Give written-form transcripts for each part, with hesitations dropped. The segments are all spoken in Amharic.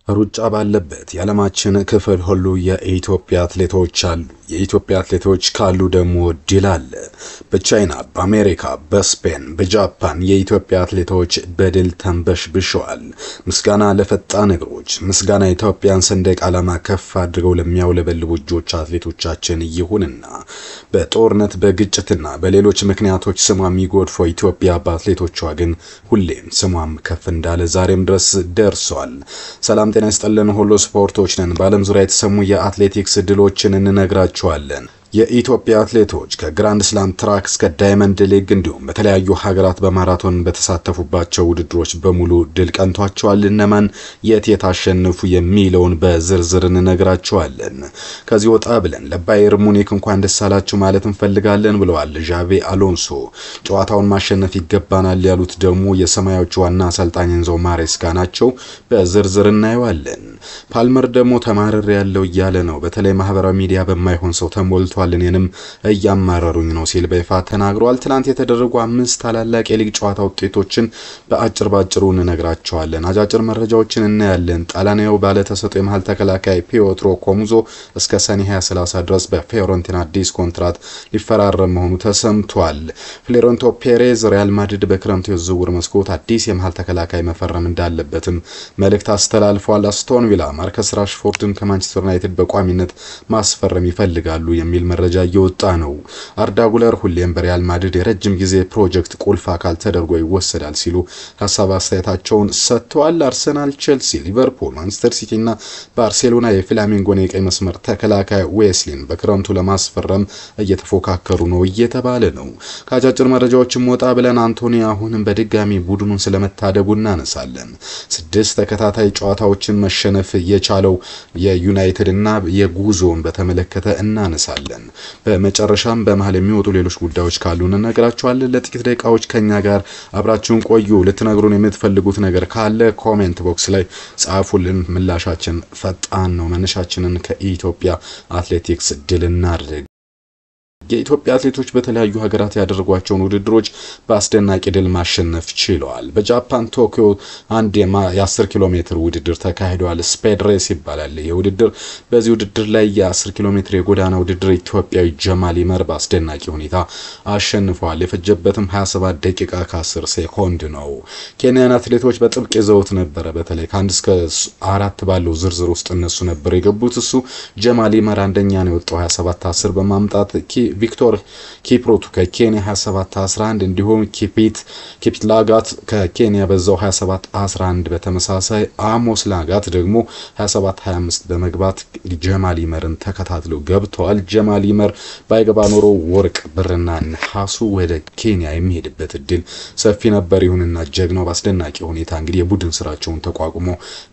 ሩጫ ባለበት የዓለማችን ክፍል ሁሉ የኢትዮጵያ አትሌቶች አሉ። የኢትዮጵያ አትሌቶች ካሉ ደግሞ ድል አለ። በቻይና፣ በአሜሪካ፣ በስፔን፣ በጃፓን የኢትዮጵያ አትሌቶች በድል ተንበሽብሸዋል። ምስጋና ለፈጣን እግሮች፣ ምስጋና የኢትዮጵያን ሰንደቅ ዓላማ ከፍ አድርገው ለሚያውለበልቡ እጆች አትሌቶቻችን ይሁንና በጦርነት በግጭትና በሌሎች ምክንያቶች ስሟ የሚጎድፈው ኢትዮጵያ በአትሌቶቿ ግን ሁሌም ስሟም ከፍ እንዳለ ዛሬም ድረስ ደርሷል። ሰላም ጤና ይስጥልን። ሁሉ ስፖርቶች ነን። በዓለም ዙሪያ የተሰሙ የአትሌቲክስ ድሎችን እንነግራችኋለን። የኢትዮጵያ አትሌቶች ከግራንድ ስላም ትራክ እስከ ዳይመንድ ሊግ እንዲሁም በተለያዩ ሀገራት በማራቶን በተሳተፉባቸው ውድድሮች በሙሉ ድል ቀንቷቸዋል። እነማን የት አሸነፉ የሚለውን በዝርዝር እንነግራችኋለን። ከዚህ ወጣ ብለን ለባየር ሙኒክ እንኳን ደስ አላችሁ ማለት እንፈልጋለን ብለዋል ዣቪ አሎንሶ። ጨዋታውን ማሸነፍ ይገባናል ያሉት ደግሞ የሰማያዊዎቹ ዋና አሰልጣኝ ኤንዞ ማሬስካ ናቸው። በዝርዝር እናየዋለን። ፓልመር ደግሞ ተማረር ያለው እያለ ነው። በተለይ ማህበራዊ ሚዲያ በማይሆን ሰው ተሞልቷል። እኔንም እያማረሩኝ ነው ሲል በይፋ ተናግሯል። ትናንት የተደረጉ 5 ታላላቅ የሊግ ጨዋታ ውጤቶችን በአጭሩ እንነግራቸዋለን። አጫጭር መረጃዎችን እናያለን። ጣሊያናዊው ባለተሰጥኦ የመሃል ተከላካይ ፒዮትሮ ኮሙዞ እስከ ሰኔ 2030 ድረስ በፊዮረንቲና አዲስ ኮንትራት ሊፈራረም መሆኑ ተሰምቷል። ፍሎሬንቲኖ ፔሬዝ ሪያል ማድሪድ በክረምቱ የዝውውር መስኮት አዲስ የመሃል ተከላካይ መፈረም እንዳለበትም መልእክት አስተላልፏል። አስቶን ቪላ ማርከስ ራሽፎርድን ከማንቸስተር ዩናይትድ በቋሚነት ማስፈረም ይፈልጋሉ የሚል መረጃ እየወጣ ነው። አርዳ ጉለር ሁሌም በሪያል ማድሪድ የረጅም ጊዜ ፕሮጀክት ቁልፍ አካል ተደርጎ ይወሰዳል ሲሉ ሐሳብ አስተያየታቸውን ሰጥተዋል። አርሰናል፣ ቼልሲ፣ ሊቨርፑል፣ ማንቸስተር ሲቲ እና ባርሴሎና የፍላሚንጎን የቀይ መስመር ተከላካይ ዌስሊን በክረምቱ ለማስፈረም እየተፎካከሩ ነው እየተባለ ነው። ከአጫጭር መረጃዎችም ወጣ ብለን አንቶኒ አሁንም በድጋሚ ቡድኑን ስለመታደጉ እናነሳለን። 6 ተከታታይ ጨዋታዎችን መሸነፍ የቻለው የዩናይትድ እና የጉዞን በተመለከተ እናነሳለን። በመጨረሻም በመሃል የሚወጡ ሌሎች ጉዳዮች ካሉ እንነግራችኋለን። ለጥቂት ደቂቃዎች ከኛ ጋር አብራችሁን ቆዩ። ልትነግሩን የምትፈልጉት ነገር ካለ ኮሜንት ቦክስ ላይ ጻፉልን። ምላሻችን ፈጣን ነው። መነሻችንን ከኢትዮጵያ አትሌቲክስ ድል እናድርግ። የኢትዮጵያ አትሌቶች በተለያዩ ሀገራት ያደረጓቸውን ውድድሮች በአስደናቂ ድል ማሸነፍ ችለዋል። በጃፓን ቶኪዮ አንድ የ10 ኪሎ ሜትር ውድድር ተካሂዷል። ስፔድ ሬስ ይባላል። የውድድር በዚህ ውድድር ላይ የ10 ኪሎ ሜትር የጎዳና ውድድር ኢትዮጵያዊ ጀማል ይመር በአስደናቂ ሁኔታ አሸንፏል። የፈጀበትም 27 ደቂቃ ከ10 ሴኮንድ ነው። ኬንያን አትሌቶች በጥብቅ ይዘውት ነበር። በተለይ ከ1 እስከ 4 ባለው ዝርዝር ውስጥ እነሱ ነበር የገቡት። እሱ ጀማል ይመር አንደኛ ነው የወጣው 27:10 በማምጣት ቪክቶር ኪፕሩት ከኬንያ 27:11 እንዲሁም ኪፒት ላጋት ከኬንያ በዛው 27:11 በተመሳሳይ አሞስ ላጋት ደግሞ 27:25 በመግባት ጀማል ይመርን ተከታትለው ገብተዋል። ጀማል ይመር ባይገባ ኖሮ ወርቅ ብርና ነሐሱ ወደ ኬንያ የሚሄድበት እድል ሰፊ ነበር። ይሁንና ጀግናው በአስደናቂ ሁኔታ እንግዲህ የቡድን ስራቸውን ተቋቁሞ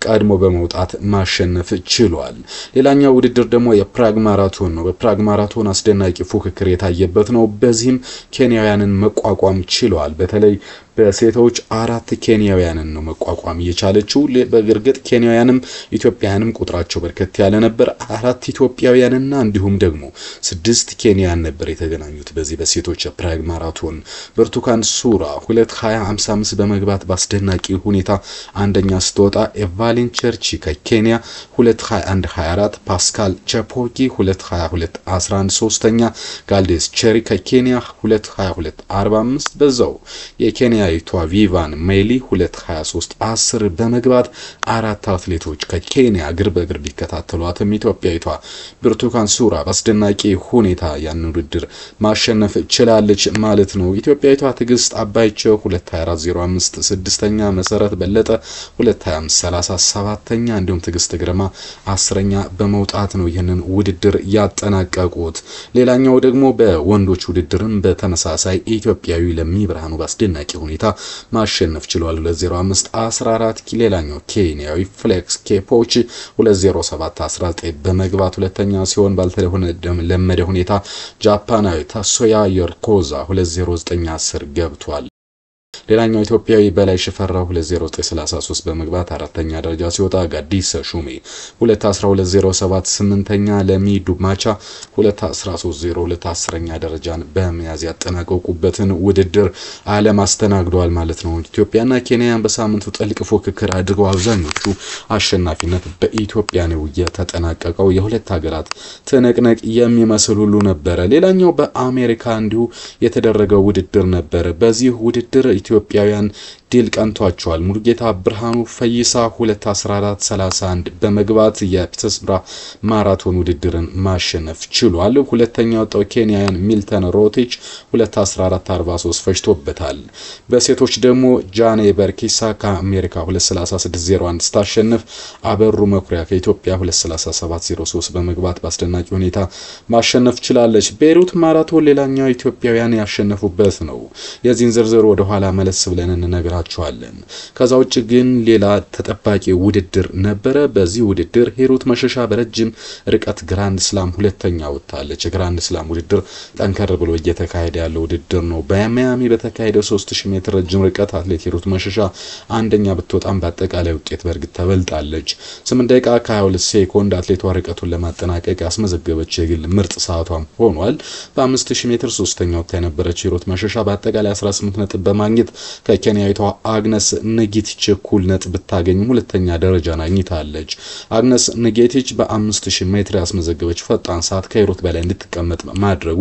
ቀድሞ በመውጣት ማሸነፍ ችሏል። ሌላኛው ውድድር ደግሞ የፕራግ ማራቶን ነው። በፕራግ ማራቶን አስደናቂ ፉክክር የታየበት ነው። በዚህም ኬንያውያንን መቋቋም ችለዋል። በተለይ በሴቶች 4 ኬንያውያንን ነው መቋቋም የቻለችው። በግርግጥ ኬንያውያንም ኢትዮጵያውያንም ቁጥራቸው በርከት ያለ ነበር። 4 ኢትዮጵያውያንና እንዲሁም ደግሞ 6 ኬንያውያን ነበር የተገናኙት በዚህ በሴቶች ፕራግ ማራቶን። ብርቱካን ሱራ 2:20:55 በመግባት በአስደናቂ ሁኔታ አንደኛ ስትወጣ፣ ኤቫሊን ቸርቺ ከኬንያ 2:21:24፣ ፓስካል ቸፖጊ 2:22:11 ሶስተኛ፣ ጋልዴስ ቸሪ ከኬንያ 2:22:45 በዛው የኬንያ ቪቫን ሜሊ 2:23:10 በመግባት 4 አትሌቶች ከኬንያ እግር በእግር ቢከታተሏትም ኢትዮጵያዊቷ ብርቱካን ሱራ በአስደናቂ ሁኔታ ያን ውድድር ማሸነፍ ችላለች ማለት ነው። ኢትዮጵያዊቷ ትግስት አባይቸው 2:24:05 ስድስተኛ፣ መሰረት በለጠ 2:25:37ኛ እንዲሁም ትግስት ግርማ 10ኛ በመውጣት ነው ይህንን ውድድር ያጠናቀቁት። ሌላኛው ደግሞ በወንዶች ውድድርም በተመሳሳይ ኢትዮጵያዊ ለሚብርሃኑ በአስደናቂ ሁኔታ ማሸነፍ ችሏል። 2:05:14 ሌላኛው ኬንያዊ ፍሌክስ ኬፖች 2:07:19 በመግባት ሁለተኛ ሲሆን ባልተለመደ ሁኔታ ጃፓናዊ ታሶያ ዮርኮዛ 2:09:10 ገብቷል። ሌላኛው ኢትዮጵያዊ በላይ ሽፈራው 2:09:33 በመግባት አራተኛ ደረጃ ሲወጣ ጋዲስ ሹሜ 2:12:07 8ኛ ለሚዱ ማቻ 2:13:02 10ኛ ደረጃን በመያዝ ያጠናቀቁበትን ውድድር ዓለም አስተናግዷል ማለት ነው። ኢትዮጵያና ኬንያን በሳምንቱ ጥልቅ ፉክክር አድርገው አብዛኞቹ አሸናፊነት በኢትዮጵያ ነው የተጠናቀቀው። የሁለት ሀገራት ትንቅንቅ የሚመስል ሁሉ ነበር። ሌላኛው በአሜሪካ እንዲሁ የተደረገው ውድድር ነበር። በዚህ ውድድር ኢትዮጵያውያን ድል ቀንቷቸዋል። ሙሉጌታ ብርሃኑ ፈይሳ 2:14:31 በመግባት የፒትስበራ ማራቶን ውድድርን ማሸነፍ ችሏል። ሁለተኛው ወጣው ኬንያውያን ሚልተን ሮቲች 2:14:43 ፈጅቶበታል። በሴቶች ደግሞ ጃኔ በርኪሳ ከአሜሪካ 2:36:01 ስታሸንፍ አበሩ መኩሪያ ከኢትዮጵያ 2:37:03 በመግባት በአስደናቂ ሁኔታ ማሸነፍ ችላለች። ቤይሩት ማራቶን ሌላኛው ኢትዮጵያውያን ያሸነፉበት ነው። የዚህን ዝርዝር ወደ ኋላ መለስ ብለን እንነግራችኋለን። ከዛ ውጭ ግን ሌላ ተጠባቂ ውድድር ነበረ። በዚህ ውድድር ሂሩት መሸሻ በረጅም ርቀት ግራንድ ስላም ሁለተኛ ወጣለች። ግራንድ ስላም ውድድር ጠንከር ብሎ እየተካሄደ ያለው ውድድር ነው። በማያሚ በተካሄደው 3000 ሜትር ረጅም ርቀት አትሌት ሂሩት መሸሻ አንደኛ ብትወጣም በአጠቃላይ ውጤት በርግጥ ተበልጣለች። 8 ደቂቃ ከ22 ሴኮንድ አትሌቷ ርቀቱን ለማጠናቀቅ ያስመዘገበች የግል ምርጥ ሰዓቷም ሆኗል። በ5000 ሜትር ሶስተኛ ወጣ የነበረች ሂሩት መሸሻ በአጠቃላይ 18 ነጥብ በማግኘት ከኬንያዊቷ አግነስ ንጌቲች እኩል ነጥብ ብታገኝ ሁለተኛ ደረጃን አግኝታለች። አግነስ ንጌቲች በ5000 ሜትር ያስመዘገበች ፈጣን ሰዓት ከሂሩት በላይ እንድትቀመጥ ማድረጉ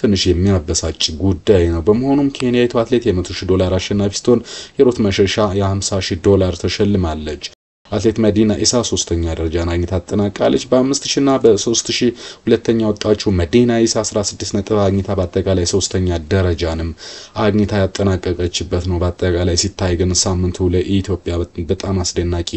ትንሽ የሚያበሳጭ ጉዳይ ነው። በመሆኑም ኬንያዊቷ አትሌት $100,000 አሸናፊ ስትሆን ሂሩት መሸሻ $50,000 ተሸልማለች። አትሌት መዲና ኢሳ ሶስተኛ ደረጃን አግኝታ አጠናቃለች። በ5000 እና በ3000 ሁለተኛ ወጣችው መዲና ኢሳ 16 ነጥብ አግኝታ በአጠቃላይ ሶስተኛ ደረጃንም አግኝታ ያጠናቀቀችበት ነው። በአጠቃላይ ሲታይ ግን ሳምንቱ ለኢትዮጵያ በጣም አስደናቂ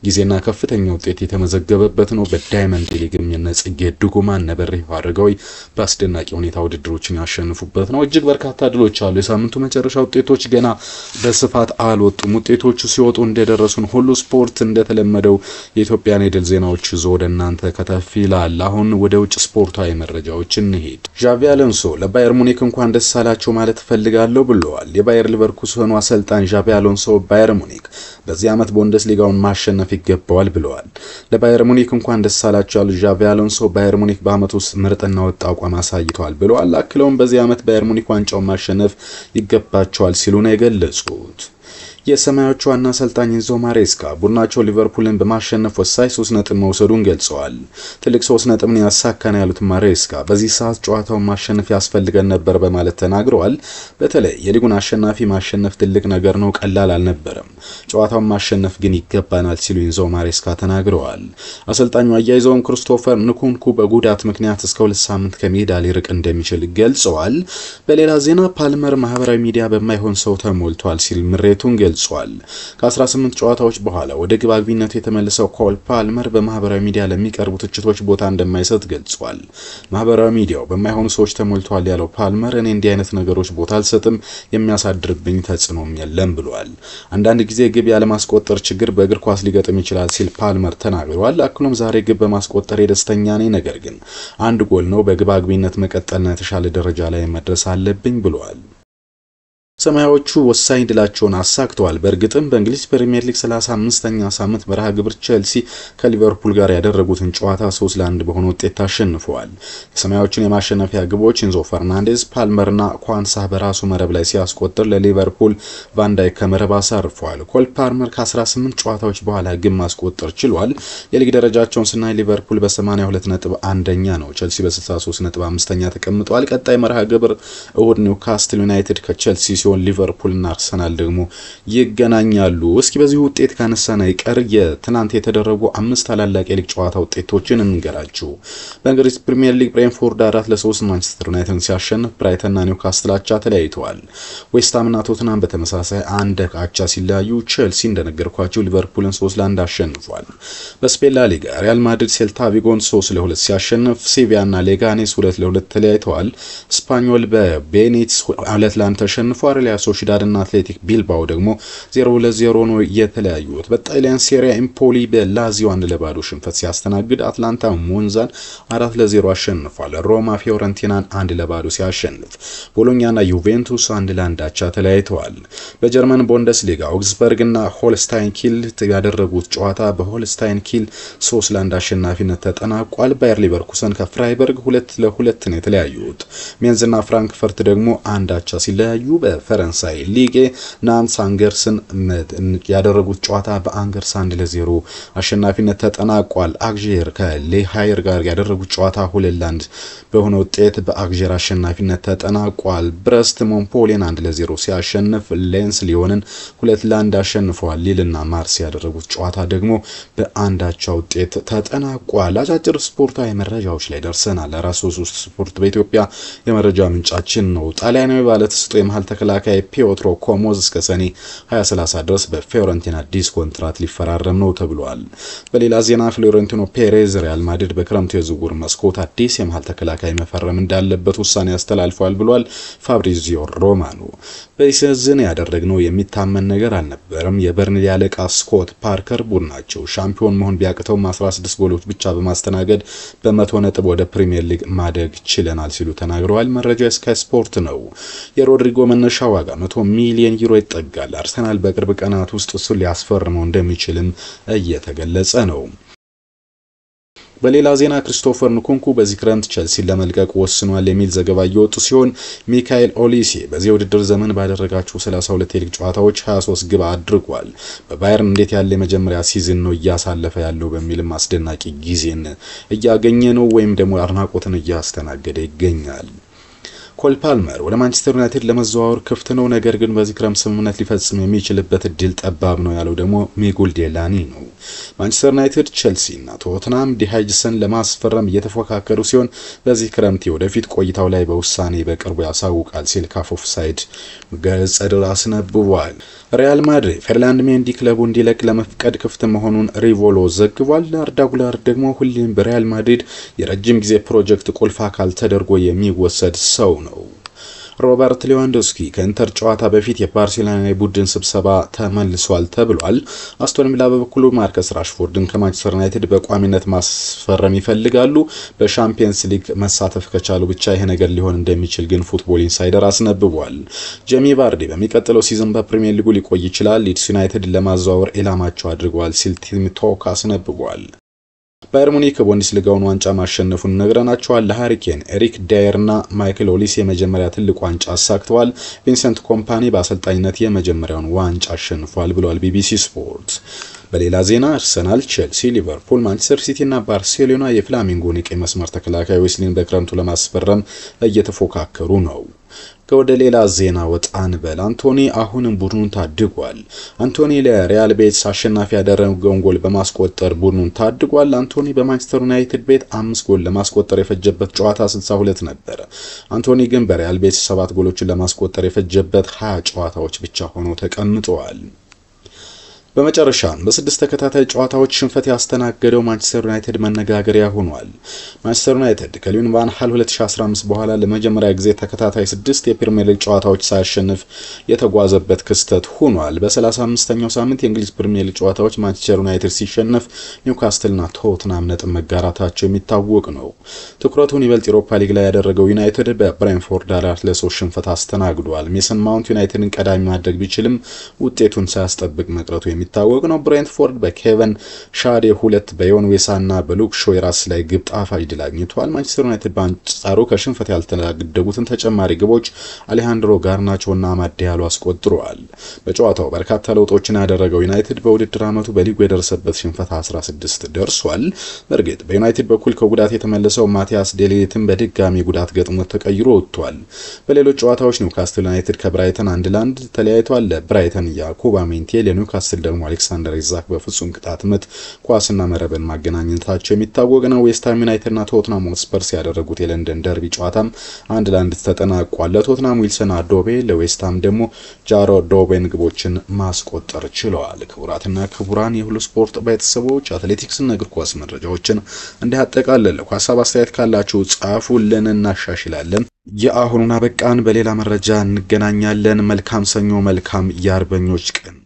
ጊዜና ከፍተኛ ውጤት የተመዘገበበት ነው። በዳይመንድ ሊግም የነጽጌ ድጉማን ነበርህ አድርገው በአስደናቂ ሁኔታ ውድድሮችን ያሸንፉበት ነው። እጅግ በርካታ ድሎች አሉ። የሳምንቱ መጨረሻ ውጤቶች ገና በስፋት አልወጡም። ውጤቶቹ ሲወጡ እንደደረሱን ሁሉ ስፖርት እንደተለመደው የኢትዮጵያን የድል ዜናዎች ይዞ ወደ እናንተ ከተፍ ይላል። አሁን ወደ ውጭ ስፖርታዊ መረጃዎች እንሄድ። ዣቪ አሎንሶ ለባየር ሙኒክ እንኳን ደስ አላችሁ ማለት ፈልጋለሁ ብለዋል። የባየር ሊቨርኩሰኑ አሰልጣኝ ዣቪ አሎንሶ ባየር ሙኒክ በዚህ ዓመት ቡንደስሊጋውን ማሸነፍ ይገባዋል ብለዋል። ለባየር ሙኒክ እንኳን ደስ አላችሁ ያሉት ዣቪ አሎንሶ ባየር ሙኒክ በአመቱ ውስጥ ምርጥና ወጥ አቋም አሳይቷል ብለዋል። አክለውም በዚህ ዓመት ባየር ሙኒክ ዋንጫውን ማሸነፍ ይገባቸዋል ሲሉ ነው የገለጹት። የሰማያዊዎቹ ዋና አሰልጣኝ ኢንዞ ማሬስካ ቡድናቸው ሊቨርፑልን በማሸነፍ ወሳኝ 3 ነጥብ መውሰዱን ገልጸዋል። ትልቅ 3 ነጥብ ነው ያሳካን ያሉት ማሬስካ በዚህ ሰዓት ጨዋታውን ማሸነፍ ያስፈልገን ነበር በማለት ተናግረዋል። በተለይ የሊጉን አሸናፊ ማሸነፍ ትልቅ ነገር ነው፣ ቀላል አልነበረም። ጨዋታውን ማሸነፍ ግን ይገባናል ሲሉ ኢንዞ ማሬስካ ተናግረዋል። አሰልጣኙ አያይዘውም ክሪስቶፈር ንኩንኩ በጉዳት ምክንያት እስከ 2 ሳምንት ከሜዳ ሊርቅ እንደሚችል ገልጸዋል። በሌላ ዜና ፓልመር ማህበራዊ ሚዲያ በማይሆን ሰው ተሞልቷል ሲል ምሬቱን ገልጿል። ከ18 ጨዋታዎች በኋላ ወደ ግብ አግቢነቱ የተመለሰው ኮል ፓልመር በማህበራዊ ሚዲያ ለሚቀርቡ ትችቶች ቦታ እንደማይሰጥ ገልጿል። ማህበራዊ ሚዲያው በማይሆኑ ሰዎች ተሞልቷል ያለው ፓልመር እኔ እንዲህ አይነት ነገሮች ቦታ አልሰጥም፣ የሚያሳድርብኝ ተጽዕኖም የለም ብሏል። አንዳንድ ጊዜ ግብ ያለማስቆጠር ችግር በእግር ኳስ ሊገጥም ይችላል ሲል ፓልመር ተናግሯል። አክሎም ዛሬ ግብ በማስቆጠር ደስተኛ ነኝ፣ ነገር ግን አንድ ጎል ነው፣ በግብ አግቢነት መቀጠልና የተሻለ ደረጃ ላይ መድረስ አለብኝ ብሏል። ሰማያዊዎቹ ወሳኝ ድላቸውን አሳክተዋል። በእርግጥም በእንግሊዝ ፕሪሚየር ሊግ 35ኛ ሳምንት መርሃ ግብር ቼልሲ ከሊቨርፑል ጋር ያደረጉትን ጨዋታ 3-1 በሆነ ውጤት ታሸንፈዋል። የሰማያዊዎቹን የማሸነፊያ ግቦች ኢንዞ ፈርናንዴዝ፣ ፓልመርና ኳንሳ በራሱ መረብ ላይ ሲያስቆጥር ለሊቨርፑል ቫን ዳይክ ከመረብ አሳርፈዋል። ኮል ፓልመር ከ18 ጨዋታዎች በኋላ ግብ ማስቆጠር ችሏል። የሊግ ደረጃቸውን ስናይ ሊቨርፑል በ82 ነጥብ አንደኛ ነው። ቼልሲ በ63 ነጥብ አምስተኛ ተቀምጧል። ቀጣይ መርሃ ግብር እሁድ ኒውካስትል ዩናይትድ ከቼልሲ ሊቨርፑል እና አርሰናል ደግሞ ይገናኛሉ። እስኪ በዚህ ውጤት ካነሳና ይቀር የትናንት የተደረጉ 5 ታላላቅ የሊግ ጨዋታ ውጤቶችን እንገራችሁ። በእንግሊዝ ፕሪሚየር ሊግ ብሬንፎርድ 4-3 ማንቸስተር ዩናይትድን ሲያሸንፍ፣ ብራይተን እና ኒውካስትል አቻ ተለያይተዋል። ዌስትሃም እና ቶተንሃም በተመሳሳይ 1 አቻ ሲለያዩ፣ ቼልሲ እንደነገርኳችሁ ሊቨርፑልን 3-1 አሸንፏል። በስፔን ላ ሊጋ ሪያል ማድሪድ ሴልታ ቪጎን 3-2 ሲያሸንፍ፣ ሴቪያ እና ሌጋኔስ 2-2 ተለያይተዋል። ስፓኞል በቤኒትስ 2-1 ተሸንፏል። ሪያል ሶሲዳድ እና አትሌቲክ ቢልባኦ ደግሞ 0-0 ነው የተለያዩት። በጣሊያን ሴሪያ ኤምፖሊ በላዚዮ 1-0 ሽንፈት ሲያስተናግድ አትላንታ ሞንዛን 4-0 አሸንፏል። ሮማ ፊዮረንቲናን 1-0 ሲያሸንፍ ቦሎኛና ዩቬንቱስ 1-1 አቻ ተለያይተዋል። በጀርመን ቡንደስሊጋ አውግስበርግ እና ሆልስታይን ኪል ያደረጉት ጨዋታ በሆልስታይን ኪል 3-1 አሸናፊነት ተጠናቋል። ባየር ሊቨርኩሰን ከፍራይበርግ 2-2 ነው የተለያዩት። ሜንዝና ፍራንክፈርት ደግሞ 1 አቻ ሲለያዩ በፈረንሳይ ሊግ ናንስ አንገርስን ያደረጉት ጨዋታ በአንገርስ 1-0 አሸናፊነት ተጠናቋል። አግዤር ከሌሃየር ጋር ያደረጉት ጨዋታ 2-1 በሆነ ውጤት በአግዤር አሸናፊነት ተጠናቋል። ብረስት ሞንፖሊን 1-0 ሲያሸንፍ ሌንስ ሊዮንን 2-1 አሸንፈዋል። ሊልና ማርስ ያደረጉት ጨዋታ ደግሞ በአንድ አቻ ውጤት ተጠናቋል። አጫጭር ስፖርታዊ መረጃዎች ላይ ደርሰናል። ራስ 3 ስፖርት በኢትዮጵያ የመረጃ ምንጫችን ነው። ጣሊያናዊ ባለተሰጥኦ የመሃል ተከላካይ ፒዮትሮ ኮሞዝ እስከ ሰኔ 2030 ድረስ በፊዮረንቲና አዲስ ኮንትራት ሊፈራረም ነው ተብሏል። በሌላ ዜና ፍሎሬንቲኖ ፔሬዝ ሪያል ማድሪድ በክረምቱ የዝውውር መስኮት አዲስ የመሃል ተከላካይ መፈረም እንዳለበት ውሳኔ ያስተላልፏል ብሏል ፋብሪዚዮ ሮማኖ። በሲዝን ያደረግነው የሚታመን ነገር አልነበረም። የበርንሊ አለቃ ስኮት ፓርከር ቡድናቸው ሻምፒዮን መሆን ቢያቅተውም 16 ጎሎች ብቻ በማስተናገድ በ100 ነጥብ ወደ ፕሪሚየር ሊግ ማደግ ችለናል ሲሉ ተናግረዋል። መረጃው ስካይ ስፖርት ነው። የሮድሪጎ መነሻ ዋጋ 100 ሚሊዮን ዩሮ ይጠጋል። አርሰናል በቅርብ ቀናት ውስጥ እሱ ሊያስፈርመው እንደሚችልም እየተገለጸ ነው። በሌላ ዜና ክሪስቶፈር ንኩንኩ በዚህ ክረምት ቸልሲ ለመልቀቅ ወስኗል የሚል ዘገባ እየወጡ ሲሆን ሚካኤል ኦሊሴ በዚህ ውድድር ዘመን ባደረጋቸው 32 የሊግ ጨዋታዎች 23 ግብ አድርጓል። በባየርን እንዴት ያለ የመጀመሪያ ሲዝን ነው እያሳለፈ ያለው በሚልም አስደናቂ ጊዜን እያገኘ ነው ወይም ደግሞ አድናቆትን እያስተናገደ ይገኛል። ኮል ፓልመር ወደ ማንቸስተር ዩናይትድ ለመዘዋወር ክፍት ነው፣ ነገር ግን በዚህ ክረምት ስምምነት ሊፈጽም የሚችልበት እድል ጠባብ ነው ያለው ደግሞ ሚጉል ዴላኒ ነው። ማንቸስተር ዩናይትድ፣ ቼልሲ እና ቶተንሃም ዲሃይጅሰን ለማስፈረም እየተፎካከሩ ሲሆን በዚህ ክረምት ወደፊት ቆይታው ላይ በውሳኔ በቅርቡ ያሳውቃል ሲል ካፍ ኦፍሳይድ ገጽ አስነብቧል። ሪያል ማድሪድ ፌርላንድ ሜንዲ ክለቡ እንዲለቅ ለመፍቀድ ክፍት መሆኑን ሪቮሎ ዘግቧል። አርዳ ጉለር ደግሞ ሁሌም በሪያል ማድሪድ የረጅም ጊዜ ፕሮጀክት ቁልፍ አካል ተደርጎ የሚወሰድ ሰው ነው። ሮበርት ሌዋንዶስኪ ከኢንተር ጨዋታ በፊት የባርሴሎና ቡድን ስብሰባ ተመልሷል ተብሏል። አስቶን ቪላ በበኩሉ ማርከስ ራሽፎርድን ከማንቸስተር ዩናይትድ በቋሚነት ማስፈረም ይፈልጋሉ። በሻምፒየንስ ሊግ መሳተፍ ከቻሉ ብቻ ይሄ ነገር ሊሆን እንደሚችል ግን ፉትቦል ኢንሳይደር አስነብቧል። ጄሚ ቫርዲ በሚቀጥለው ሲዝን በፕሪሚየር ሊጉ ሊቆይ ይችላል። ሊድስ ዩናይትድ ለማዘዋወር ኢላማቸው አድርገዋል ሲል ቲም ቶክ አስነብቧል። ባየር ሙኒክ ቡንደስሊጋውን ዋንጫ ማሸነፉን ነግረናቸዋል። ለሃሪኬን ኤሪክ ዳየርና ማይክል ኦሊሴ የመጀመሪያ ትልቅ ዋንጫ አሳክተዋል። ቪንሰንት ኮምፓኒ በአሰልጣኝነት የመጀመሪያውን ዋንጫ አሸንፏል ብሏል ቢቢሲ ስፖርት። በሌላ ዜና አርሰናል፣ ቼልሲ፣ ሊቨርፑል፣ ማንቸስተር ሲቲ እና ባርሴሎና የፍላሚንጎን የቀኝ መስመር ተከላካይ ዌስሊን በክረምቱ ለማስፈረም እየተፎካከሩ ነው። ከወደ ሌላ ዜና ወጣን በል አንቶኒ አሁንም ቡድኑን ታድጓል። አንቶኒ ለሪያል ቤቲስ አሸናፊ ያደረገውን ጎል በማስቆጠር ቡድኑን ታድጓል። አንቶኒ በማንቸስተር ዩናይትድ ቤት 5 ጎል ለማስቆጠር የፈጀበት ጨዋታ 62 ነበር። አንቶኒ ግን በሪያል ቤቲስ 7 ጎሎችን ለማስቆጠር የፈጀበት 20 ጨዋታዎች ብቻ ሆኖ ተቀምጠዋል። በመጨረሻም በ6 ተከታታይ ጨዋታዎች ሽንፈት ያስተናገደው ማንቸስተር ዩናይትድ መነጋገሪያ ሆኗል። ማንቸስተር ዩናይትድ ከሉዊ ቫን ሃል 2015 በኋላ ለመጀመሪያ ጊዜ ተከታታይ 6 የፕሪሚየር ሊግ ጨዋታዎች ሳያሸንፍ የተጓዘበት ክስተት ሆኗል። በ35ኛው ሳምንት የእንግሊዝ ፕሪሚየር ሊግ ጨዋታዎች ማንቸስተር ዩናይትድ ሲሸነፍ ኒውካስትልና ቶትናም ነጥብ መጋራታቸው የሚታወቅ ነው። ትኩረቱን ይበልጥ ዩሮፓ ሊግ ላይ ያደረገው ዩናይትድ በብሬንፎርድ 4-3 ሽንፈት አስተናግዷል። ሜሰን ማውንት ዩናይትድን ቀዳሚ ማድረግ ቢችልም ውጤቱን ሳያስጠብቅ መቅረቱ የሚታወቅ ነው። ብሬንትፎርድ በኬቨን ሻዴ 2 በዮን ዌሳና በሉክ ሾው የራስ ላይ ግብ ጣፋጭ ድል አግኝቷል። ማንቸስተር ዩናይትድ በአንጻሩ ከሽንፈት ያልተገደቡትን ተጨማሪ ግቦች አሌሃንድሮ ጋርናቾና አማድ ዲያሎ አስቆጥረዋል። በጨዋታው በርካታ ለውጦችን ያደረገው ዩናይትድ በውድድር ዓመቱ በሊጉ የደረሰበት ሽንፈት 16 ደርሷል። በእርግጥ በዩናይትድ በኩል ከጉዳት የተመለሰው ማቲያስ ዴሊትን በድጋሚ ጉዳት ገጥሞት ተቀይሮ ወጥቷል። በሌሎች ጨዋታዎች ኒውካስትል ዩናይትድ ከብራይተን 1-1 ተለያይቷል። ለብራይተን ያኩባ ሜንቴ ለኒውካስትል ደግሞ አሌክሳንደር ኢዛክ በፍጹም ቅጣት ምት ኳስና መረብን ማገናኘታቸው የሚታወቅ ነው። ዌስትሃም ዩናይትድና ቶትናም ሆትስፐርስ ያደረጉት የለንደን ደርቢ ጨዋታም 1-1 ተጠናቋል። ለቶትናም ዊልሰን አዶቤ፣ ለዌስትሃም ደግሞ ጃሮድ ዶቤን ግቦችን ማስቆጠር ችለዋል። ክቡራትና ክቡራን የሁሉ ስፖርት ቤተሰቦች አትሌቲክስና እግር ኳስ መረጃዎችን እንዲያጠቃልል ሐሳብ አስተያየት ካላችሁ ጻፉልን፣ እናሻሽላለን። የአሁኑን አበቃን። በሌላ መረጃ እንገናኛለን። መልካም ሰኞ፣ መልካም የአርበኞች ቀን